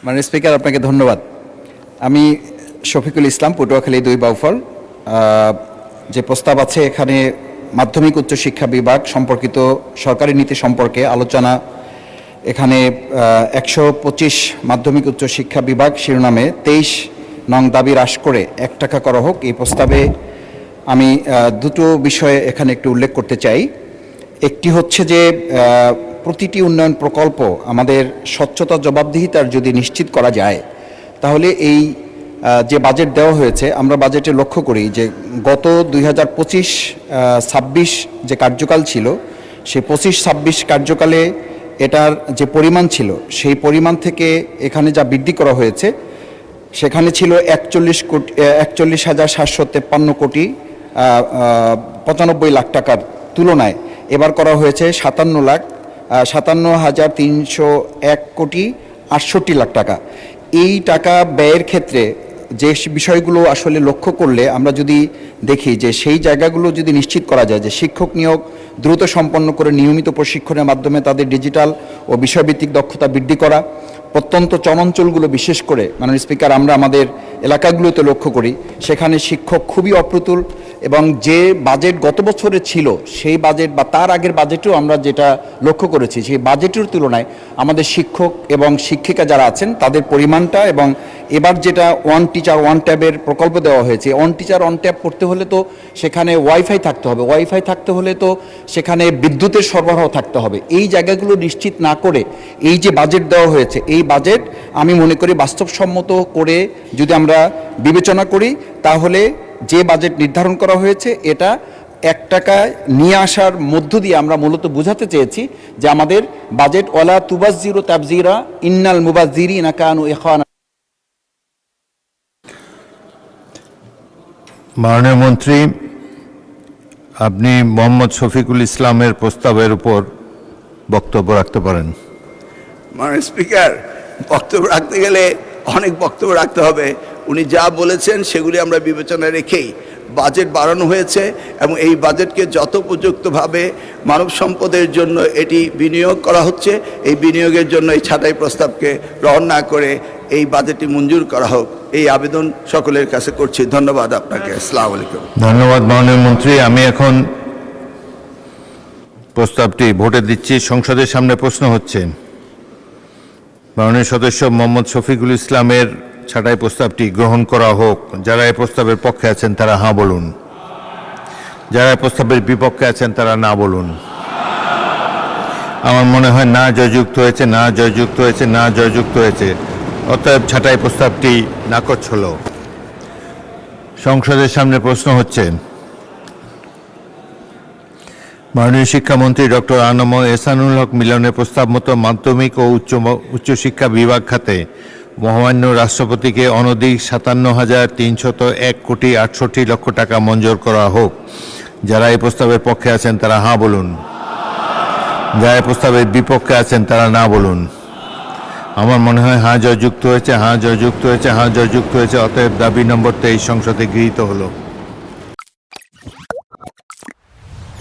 মাননীয় স্পিকার, আপনাকে ধন্যবাদ। আমি শফিকুল ইসলাম, পটুয়াখালী 2 বাউফল। যে প্রস্তাব আছে এখানে মাধ্যমিক উচ্চশিক্ষা বিভাগ সম্পর্কিত সরকারি নীতি সম্পর্কে আলোচনা, এখানে 125 মাধ্যমিক উচ্চশিক্ষা বিভাগ শিরোনামে 23 নং দাবি হ্রাস করে 1 টাকা করা হোক। এই প্রস্তাবে আমি দুটো বিষয়ে এখানে একটু উল্লেখ করতে চাই। একটি হচ্ছে যে প্রতিটি উন্নয়ন প্রকল্প আমাদের স্বচ্ছতা জবাবদিহিতার যদি নিশ্চিত করা যায়, তাহলে এই যে বাজেট দেওয়া হয়েছে, আমরা বাজেটে লক্ষ্য করি যে গত 2025-26 যে কার্যকাল ছিল, সেই 25-26 কার্যকালে এটার যে পরিমাণ ছিল, সেই পরিমাণ থেকে এখানে যা বৃদ্ধি করা হয়েছে, সেখানে ছিল 41,753 কোটি 95 লাখ টাকার তুলনায় এবার করা হয়েছে 57,301 কোটি 68 লাখ টাকা। এই টাকা ব্যয়ের ক্ষেত্রে যে বিষয়গুলো আসলে লক্ষ্য করলে আমরা যদি দেখি যে সেই জায়গাগুলো যদি নিশ্চিত করা যায় যে শিক্ষক নিয়োগ দ্রুত সম্পন্ন করে নিয়মিত প্রশিক্ষণের মাধ্যমে তাদের ডিজিটাল ও বিষয়ভিত্তিক দক্ষতা বৃদ্ধি করা, প্রত্যন্ত চরাঞ্চলগুলো বিশেষ করে মাননীয় স্পিকার আমরা আমাদের এলাকাগুলোতে লক্ষ্য করি, সেখানে শিক্ষক খুবই অপ্রতুল এবং যে বাজেট গত বছরে ছিল সেই বাজেট বা তার আগের বাজেটেও আমরা যেটা লক্ষ্য করেছি, সেই বাজেটের তুলনায় আমাদের শিক্ষক এবং শিক্ষিকা যারা আছেন তাদের পরিমাণটা, এবং এবার যেটা ওয়ান টিচার ওয়ান ট্যাবের প্রকল্প দেওয়া হয়েছে, ওয়ান টিচার ওয়ান ট্যাব করতে হলে তো সেখানে ওয়াইফাই থাকতে হবে, ওয়াইফাই থাকতে হলে তো সেখানে বিদ্যুতের সরবরাহ থাকতে হবে। এই জায়গাগুলো নিশ্চিত না করে এই যে বাজেট দেওয়া হয়েছে, এই বাজেট আমি মনে করি বাস্তবসম্মত করে যদি আমরা বিবেচনা করি, তাহলে যে বাজেট নির্ধারণ করা হয়েছে এটা 1 টাকায় নিয়ে আসার মধ্য দিয়ে আমরা মূলত বোঝাতে চেয়েছি যে আমাদের বাজেট ওয়ালা তুবাজ্জিরু তাবজিরা ইন্নাল মুবাজ্জিরিনা কানু ইখওয়ানা। মাননীয় মন্ত্রী, আপনি মোহাম্মদ শফিকুল ইসলামের প্রস্তাবের উপর বক্তব্য রাখতে পারেন। মাননীয় স্পিকার, বক্তব্য রাখতে গেলে অনেক বক্তব্য রাখতে হবে। উনি যা বলেছেন সেগুলি আমরা বিবেচনায় রেখেই বাজেট বাড়ানো হয়েছে এবং এই বাজেটকে যথোপযুক্তভাবে মানব সম্পদের জন্য এটি বিনিয়োগ করা হচ্ছে। এই বিনিয়োগের জন্য এই ছাঁটাই প্রস্তাবকে গ্রহণ না করে এই বাজেটটি মঞ্জুর করা হোক, এই আবেদন সকলের কাছে করছি। ধন্যবাদ আপনাকে। আসসালামু আলাইকুম। ধন্যবাদ মাননীয় মন্ত্রী। আমি এখন প্রস্তাবটি ভোটে দিচ্ছি। সংসদের সামনে প্রশ্ন হচ্ছে, মাননীয় সদস্য মোহাম্মদ শফিকুল ইসলামের ছাঁটাই প্রস্তাবটি গ্রহণ করা হোক। যারা এই প্রস্তাবের পক্ষে আছেন তারা হাঁ বলুন, যারা এই প্রস্তাবের বিপক্ষে আছেন তারা না বলুন। আমার মনে হয় না জয়যুক্ত হয়েছে, না জয়যুক্ত হয়েছে, না জয়যুক্ত হয়েছে। অতএব ছাঁটাই প্রস্তাবটি নাকচ হল। সংসদের সামনে প্রশ্ন হচ্ছে, মাননীয় শিক্ষামন্ত্রী ডক্টর আনম এহসানুল হক মিলনের প্রস্তাব মতো মাধ্যমিক ও উচ্চশিক্ষা বিভাগ খাতে মহামান্য রাষ্ট্রপতিকে অনধিক 57,301 কোটি 68 লক্ষ টাকা মঞ্জুর করা হোক। যারা এই প্রস্তাবের পক্ষে আছেন তারা হাঁ বলুন, যারা এই প্রস্তাবের বিপক্ষে আছেন তারা না বলুন। আমার মনে হয় হাঁ জয়যুক্ত হয়েছে, হাঁ জয়যুক্ত হয়েছে, হাঁ জয়যুক্ত হয়েছে। অতএব দাবি নম্বর 23 সংসদে গৃহীত হলো।